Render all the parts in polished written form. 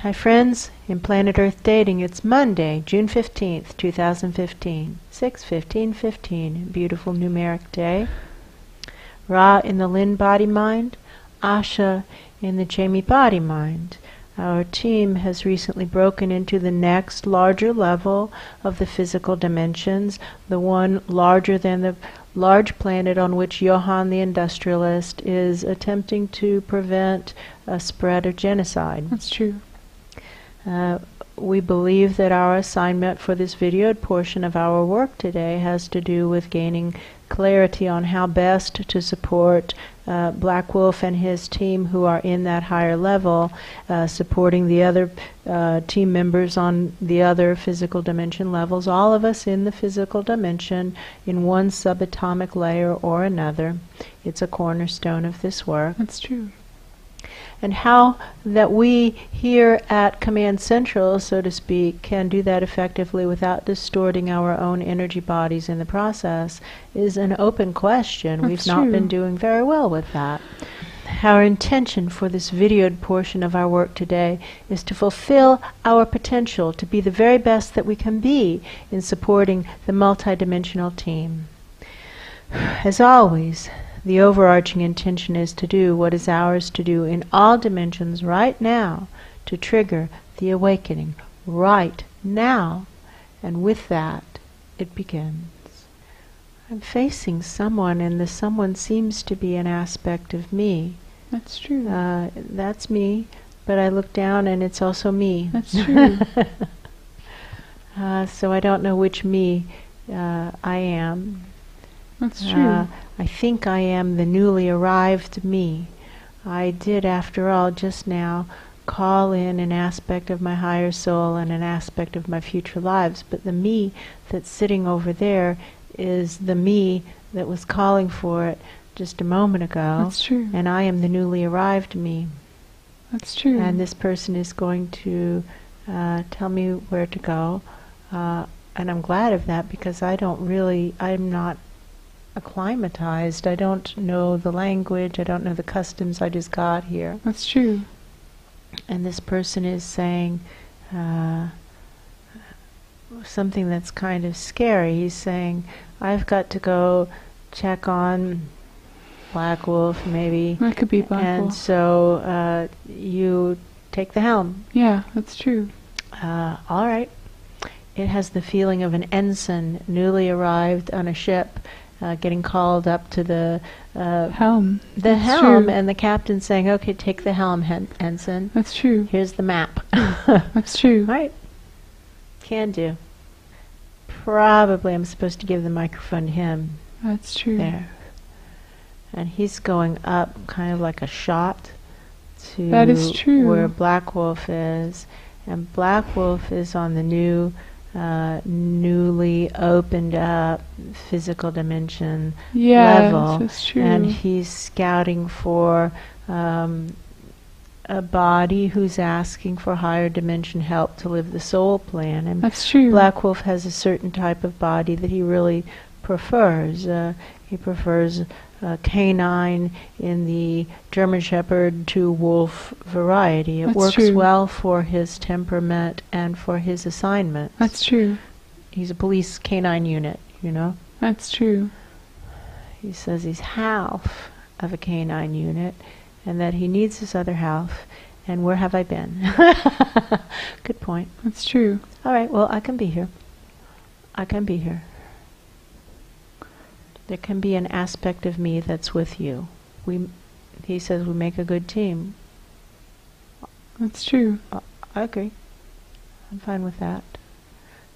Hi friends, in Planet Earth Dating, it's Monday, June 15th, 2015, 6:15:15, beautiful numeric day. Ra in the Lynn-Body-Mind, Asha in the Jamie Body-Mind. Our team has recently broken into the next larger level of the physical dimensions, the one larger than the large planet on which Johann the Industrialist is attempting to prevent a spread of genocide. That's true. We believe that our assignment for this videoed portion of our work today has to do with gaining clarity on how best to support Black Wolf and his team who are in that higher level, supporting the other team members on the other physical dimension levels, all of us in the physical dimension in one subatomic layer or another. It's a cornerstone of this work. That's true. And how that we here at Command Central, so to speak, can do that effectively without distorting our own energy bodies in the process is an open question. We've not been doing very well with that. Our intention for this videoed portion of our work today is to fulfill our potential to be the very best that we can be in supporting the multidimensional team. As always, the overarching intention is to do what is ours to do in all dimensions right now, to trigger the awakening right now. And with that, it begins. I'm facing someone, and the someone seems to be an aspect of me. That's true. That's me, but I look down and it's also me. That's true. So I don't know which me I am. That's true. I think I am the newly arrived me. I did, after all, just now call in an aspect of my higher soul and an aspect of my future lives, but the me that's sitting over there is the me that was calling for it just a moment ago. That's true. And I am the newly arrived me. That's true. And this person is going to tell me where to go. And I'm glad of that, because I'm not acclimatized. I don't know the language. I don't know the customs. I just got here. That's true. And this person is saying something that's kind of scary. He's saying, I've got to go check on Black Wolf, maybe. That could be Black Wolf. And so you take the helm. Yeah, that's true. All right. It has the feeling of an ensign newly arrived on a ship, getting called up to the helm. The helm, and the captain saying, "Okay, take the helm, ensign. That's true. Here's the map." That's true. Right. Can do. Probably I'm supposed to give the microphone to him. That's true. There. And he's going up kind of like a shot to that is true. where Black Wolf is. And Black Wolf is on the newly opened up physical dimension level. That's true. And he's scouting for a body who's asking for higher dimension help to live the soul plan. And that's true. Black Wolf has a certain type of body that he really prefers. He prefers canine in the German Shepherd to wolf variety. It works well for his temperament and for his assignment. That's true. He's a police canine unit, you know. That's true. He says he's half of a canine unit and that he needs his other half. And where have I been? Good point. That's true. All right, well, I can be here. I can be here. There can be an aspect of me that's with you. He says we make a good team. That's true. I agree. I'm fine with that.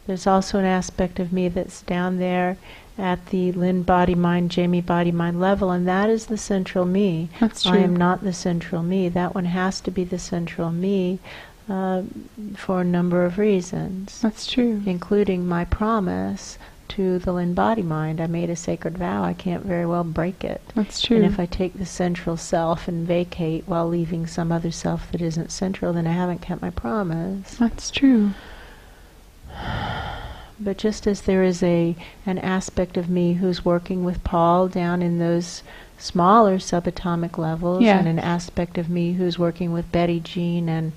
There's also an aspect of me that's down there at the Lynn-Body-Mind, Jamie Body-Mind level, and that is the central me. That's true. I am not the central me. That one has to be the central me for a number of reasons. That's true. Including my promise to the Lynn-Body-Mind. I made a sacred vow. I can't very well break it. That's true. And if I take the central self and vacate while leaving some other self that isn't central, then I haven't kept my promise. That's true. But just as there is an aspect of me who's working with Paul down in those smaller subatomic levels, and an aspect of me who's working with Betty Jean and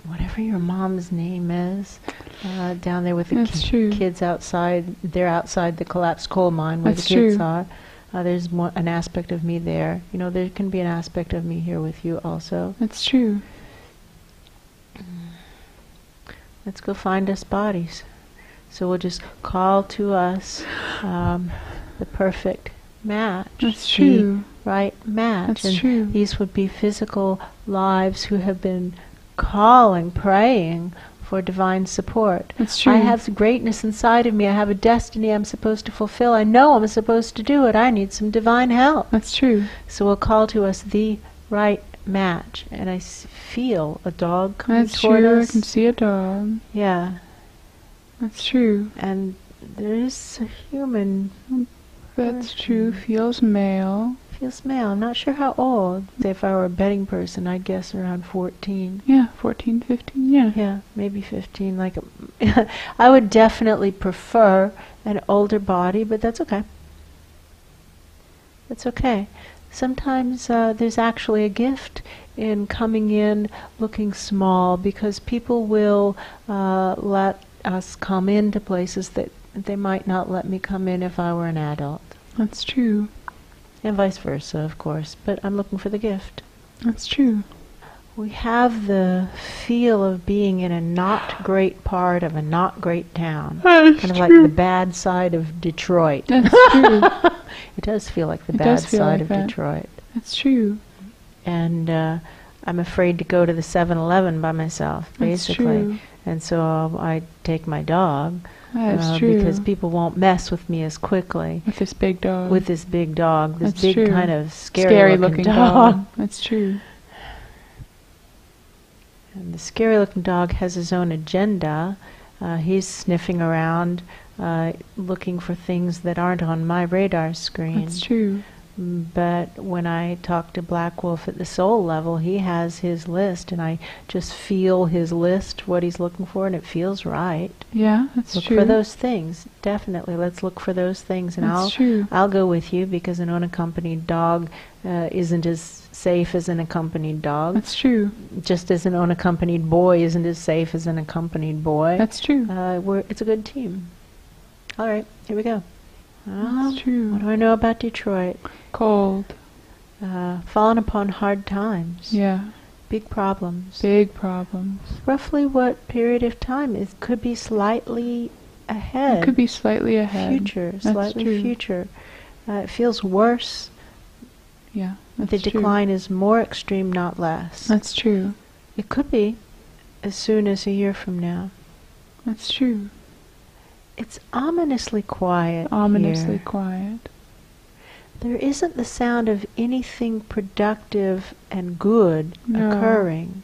whatever your mom's name is, down there with the That's true. kids outside. They're outside the collapsed coal mine where That's the kids true. are. There's an aspect of me there. You know, there can be an aspect of me here with you also. That's true. Let's go find us bodies. So we'll just call to us the perfect match. That's true. The right match. That's and true. these would be physical lives who have been calling, praying for divine support. That's true. I have greatness inside of me. I have a destiny I'm supposed to fulfill. I know I'm supposed to do it. I need some divine help. That's true. So we'll call to us the right match. And I feel a dog coming That's toward true. us. I can see a dog. Yeah. That's true. And there is a human. That's true. Feels male. Feels male. I'm not sure how old. If I were a betting person, I'd guess around 14. Yeah, 14, 15, yeah. Yeah, maybe 15. Like, I would definitely prefer an older body, but that's okay. That's okay. Sometimes there's actually a gift in coming in looking small, because people will let us come into places that they might not let me come in if I were an adult. That's true. And vice versa, of course. But I'm looking for the gift. That's true. We have the feel of being in a not great part of a not great town. That's Kind of true. like the bad side of Detroit. That's true. It does feel like the It bad does feel side like of that. Detroit. That's true. And I'm afraid to go to the 7-Eleven by myself, That's basically. true. And so I take my dog. That's true. Because people won't mess with me as quickly. With this big dog. With this big dog. This That's big true. kind of scary looking dog. That's true. And the scary looking dog has his own agenda. He's sniffing around, looking for things that aren't on my radar screen. That's true. But when I talk to Black Wolf at the soul level, he has his list, and I just feel his list, what he's looking for, and it feels right. Yeah, that's Look true. for those things. Definitely, let's look for those things, and That's true. I'll go with you, because an unaccompanied dog isn't as safe as an accompanied dog. That's true. Just as an unaccompanied boy isn't as safe as an accompanied boy. That's true. It's a good team. All right, here we go. That's true. What do I know about Detroit? Cold. Fallen upon hard times. Yeah. Big problems. Big problems. Roughly what period of time? It could be slightly ahead. It could be slightly ahead. Future, That's slightly true. future. It feels worse. Yeah, that's The true. decline is more extreme, not less. That's true. It could be as soon as a year from now. That's true. It's ominously quiet Ominously here. quiet. There isn't the sound of anything productive and good No. occurring.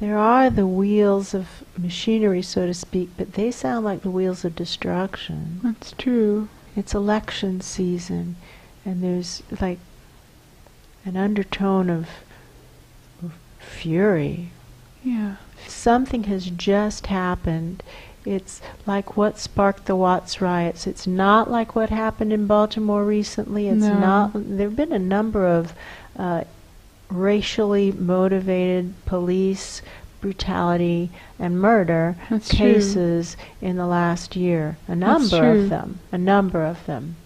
There are the wheels of machinery, so to speak, but they sound like the wheels of destruction. That's true. It's election season, and there's like an undertone of fury. Yeah. Something has just happened. It's like what sparked the Watts riots. It's not like what happened in Baltimore recently. It's No. not. There have been a number of racially motivated police brutality and murder That's cases in the last year. A number true. of them. A number of them.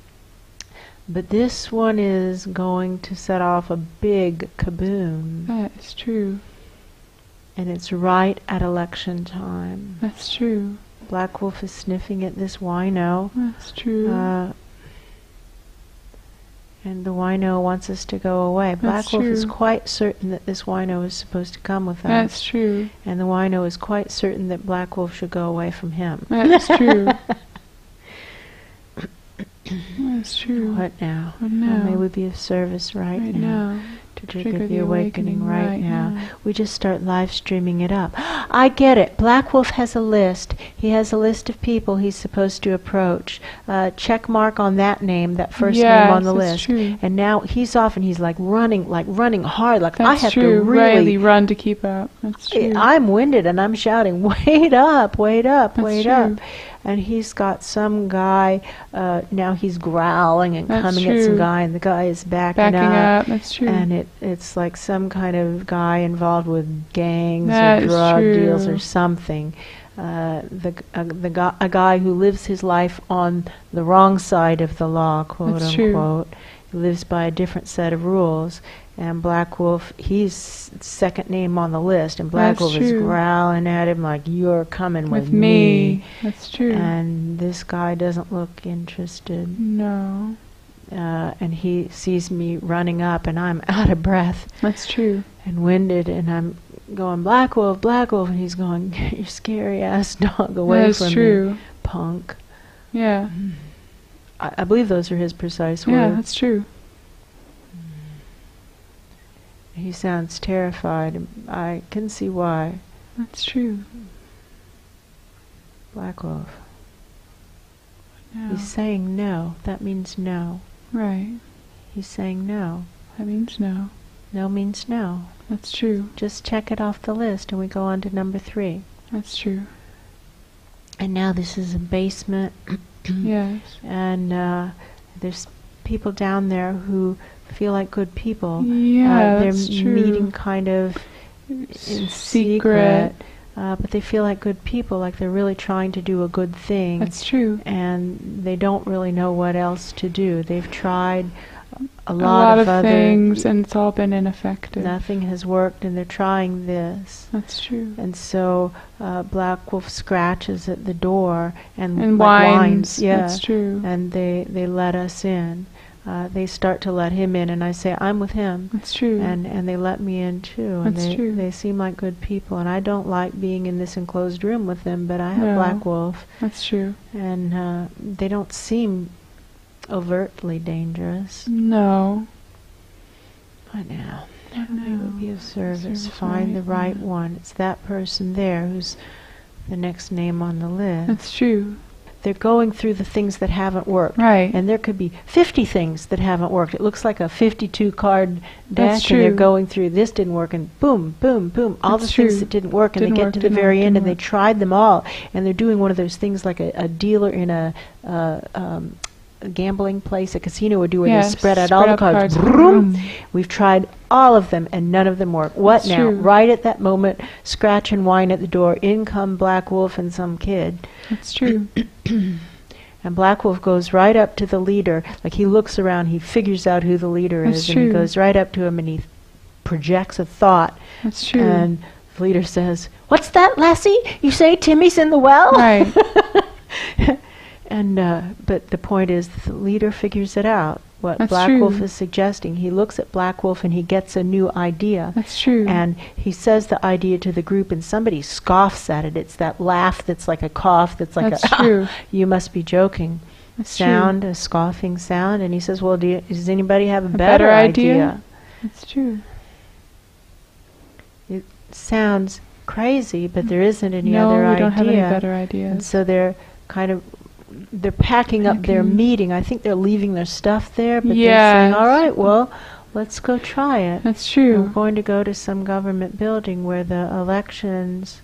But this one is going to set off a big kaboom. That is true. And it's right at election time. That's true. Black Wolf is sniffing at this wino. That's true. And the wino wants us to go away. Black That's Wolf is true. quite certain that this wino is supposed to come with us. That's true. And the wino is quite certain that Black Wolf should go away from him. That's true. That's true. What now? What now? May we be of service right now. To trigger the awakening right now. We just start live streaming it up. I get it. Black Wolf has a list. He has a list of people he's supposed to approach. Check mark on that name, that first name on the Yes, that's list. true. And now he's off and he's like running hard. Like That's I have true. to really. run to keep up. That's true. I'm winded and I'm shouting, wait up, wait up, That's wait true. up. and he's got some guy, now he's growling and That's coming at some true. guy, and the guy is backing Backing up. That's true. and it's like some kind of guy involved with gangs That or is drug deals true. or something. A guy who lives his life on the wrong side of the law, quote That's true. unquote. He lives by a different set of rules. And Black Wolf, he's second name on the list, and Black That's Wolf is true. growling at him like, "You're coming with me. That's true. And this guy doesn't look interested. No. And he sees me running up, and I'm out of breath That's true. and winded, and I'm going, Black Wolf, and he's going, "You scary ass dog, away That's from true. me, punk." Yeah. I believe those are his precise Yeah, words. that's true. He sounds terrified, and I can see why. That's true. Black Wolf. No. He's saying no. That means no. Right. He's saying no. That means no. No means no. That's true. Just check it off the list, and we go on to number 3. That's true. And now this is a basement, Yes. and there's people down there who feel like good people. Yeah, they're that's true. meeting kind of in secret, but they feel like good people, like they're really trying to do a good thing. That's true. And they don't really know what else to do. They've tried a A lot lot of other things, and it's all been ineffective. Nothing has worked, and they're trying this. That's true. And so Black Wolf scratches at the door and And like whines. Yeah. That's true. And they let us in. They start to let him in, and I say, "I'm with him." That's true. And they let me in too. And That's true. They seem like good people, and I don't like being in this enclosed room with them, but I have No. Black Wolf, That's true. and they don't seem overtly dangerous. No. What now? I They will be of service. Service, Find the right, right one. It's that person there who's the next name on the list. That's true. They're going through the things that haven't worked. Right. And there could be 50 things that haven't worked. It looks like a 52 card That's deck, and they're true. going through, this didn't work, and boom, boom, boom, all That's the things true. that didn't work, and Didn't they get work, to the didn't very work, end, didn't and they work. tried them all, and they're doing one of those things like a dealer in a gambling place, a casino would do, where Yes, they spread out all the cards. Vroom. We've tried all of them, and none of them work. What That's now? true. Right at that moment, scratch and whine at the door. In come Black Wolf and some kid. That's true. And Black Wolf goes right up to the leader. Like, he looks around, he figures out who the leader That's is, and he true. goes right up to him, and he projects a thought. That's true. And the leader says, "What's that, lassie? You say Timmy's in the well?" Right. And but the point is, the leader figures it out. What That's Black true. Wolf is suggesting. He looks at Black Wolf, and he gets a new idea. That's true. And he says the idea to the group, and somebody scoffs at it. It's that laugh that's like a cough, that's like That's a, true. "You must be joking." That's Sound, true. a scoffing sound. And he says, "Well, does anybody have a better better idea?" idea? That's true. It sounds crazy, but there isn't any No, other we idea. don't have any better And ideas. so they're packing up their Packing. meeting. I think they're leaving their stuff there, but they're Yes. saying, "All right, well, let's go try it." That's We're true. going to go to some government building where the elections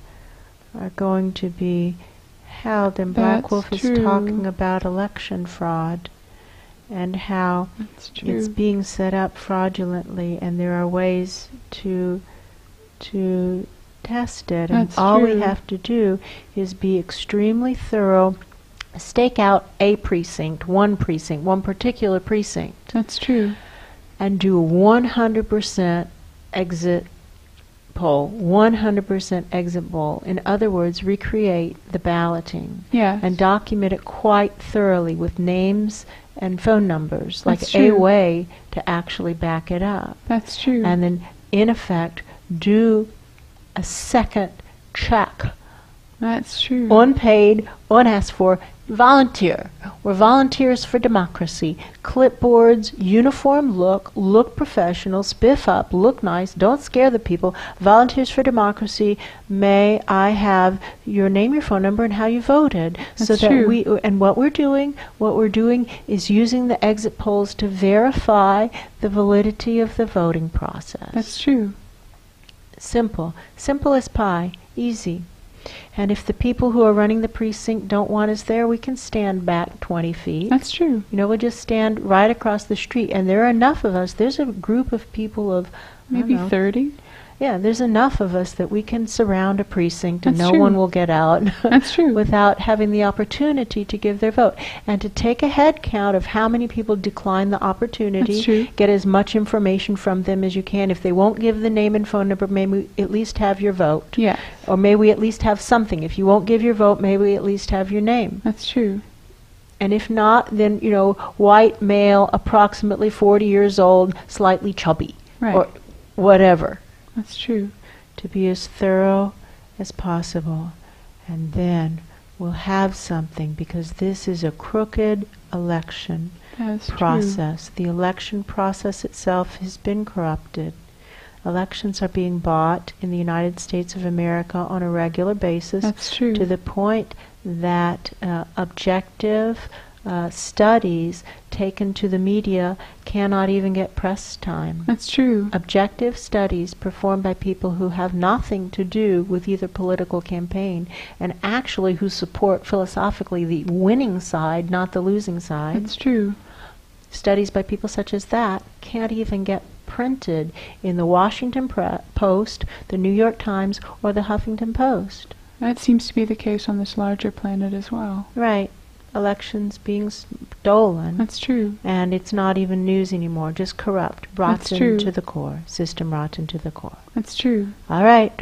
are going to be held, and Black That's Wolf is true. talking about election fraud and how That's true. it's being set up fraudulently, and there are ways to test it. And That's all we true. have to do is be extremely thorough, stake out a precinct, one particular precinct, That's true. and do a 100% exit poll, 100% exit poll. In other words, recreate the balloting Yes. and document it quite thoroughly with names and phone numbers, like That's a true. way to actually back it up. That's true. And then, in effect, do a second check. That's true. Unpaid, unasked for, volunteer. We're volunteers for democracy. Clipboards, uniform look professional, spiff up, look nice, don't scare the people. Volunteers for democracy. May I have your name, your phone number, and how you voted, so That's that true. and what we're doing is using the exit polls to verify the validity of the voting process. That's true. Simple as pie, easy. And if the people who are running the precinct don't want us there, we can stand back 20 feet. That's true. You know, we'll just stand right across the street. And there are enough of us. There's a group of people of, Maybe 30. Yeah, there's enough of us that we can surround a precinct and That's no true. one will get out That's true. without having the opportunity to give their vote. And to take a head count of how many people decline the opportunity, That's true. get as much information from them as you can. If they won't give the name and phone number, may we at least have your vote. Yeah, Or may we at least have something. If you won't give your vote, may we at least have your name. that's true. And if not, then, you know, white male, approximately 40 years old, slightly chubby. Right. Or whatever. That's true. To be as thorough as possible. And then we'll have something, because this is a crooked election That's process. The election process itself has been corrupted. Elections are being bought in the United States of America on a regular basis. That's true. To the point that objective studies taken to the media cannot even get press time. That's true. Objective studies performed by people who have nothing to do with either political campaign, and actually who support philosophically the winning side, not the losing side. That's true. Studies by people such as that can't even get printed in the Washington Post, the New York Times, or the Huffington Post. That seems to be the case on this larger planet as well. Right. Elections being stolen. That's true. And it's not even news anymore, just corrupt, That's rotten true. to the core, system rotten to the core. That's true. All right.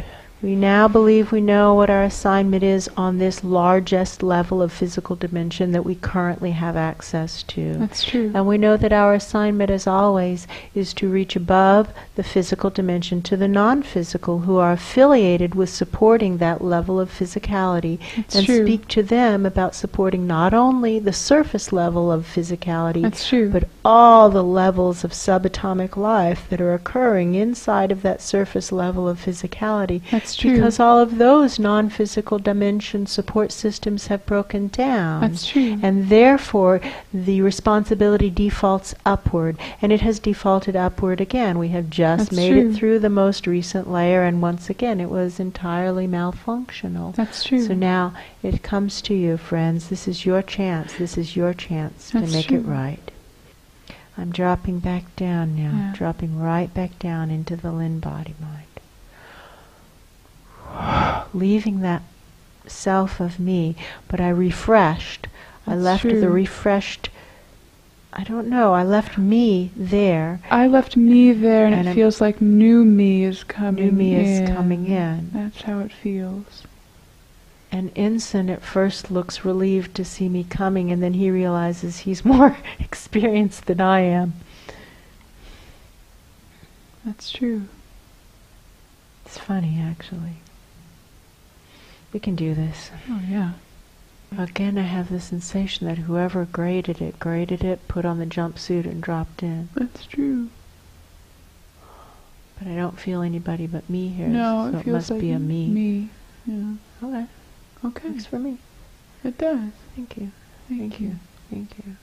We now believe we know what our assignment is on this largest level of physical dimension that we currently have access to. That's true. And we know that our assignment, as always, is to reach above the physical dimension to the non-physical who are affiliated with supporting that level of physicality, That's and true. speak to them about supporting not only the surface level of physicality, That's true. but all the levels of subatomic life that are occurring inside of that surface level of physicality. That's true. Because all of those non-physical dimension support systems have broken down. That's true. And therefore, the responsibility defaults upward. And it has defaulted upward again. We have just That's made true. it through the most recent layer, and once again, it was entirely malfunctional. That's true. So now, it comes to you, friends. This is your chance. This is your chance That's to make true. it right. I'm dropping back down now. Yeah. Dropping right back down into the Lynn-Body-Mind. Leaving that self of me, but I refreshed. I That's left true. the refreshed, I don't know, I left me there. I left me there, and And it I'm- feels like new me is coming in. New me is coming in. That's how it feels. And Ensign at first looks relieved to see me coming, and then he realizes he's more experienced than I am. That's true. It's funny, actually. We can do this. Oh, yeah. Again, I have the sensation that whoever graded it, put on the jumpsuit and dropped in. That's true. But I don't feel anybody but me here, No, so it it feels must like be a me. Me. Yeah. Okay, Okay. thanks for me. It does. Thank you. Thank you. Thank you.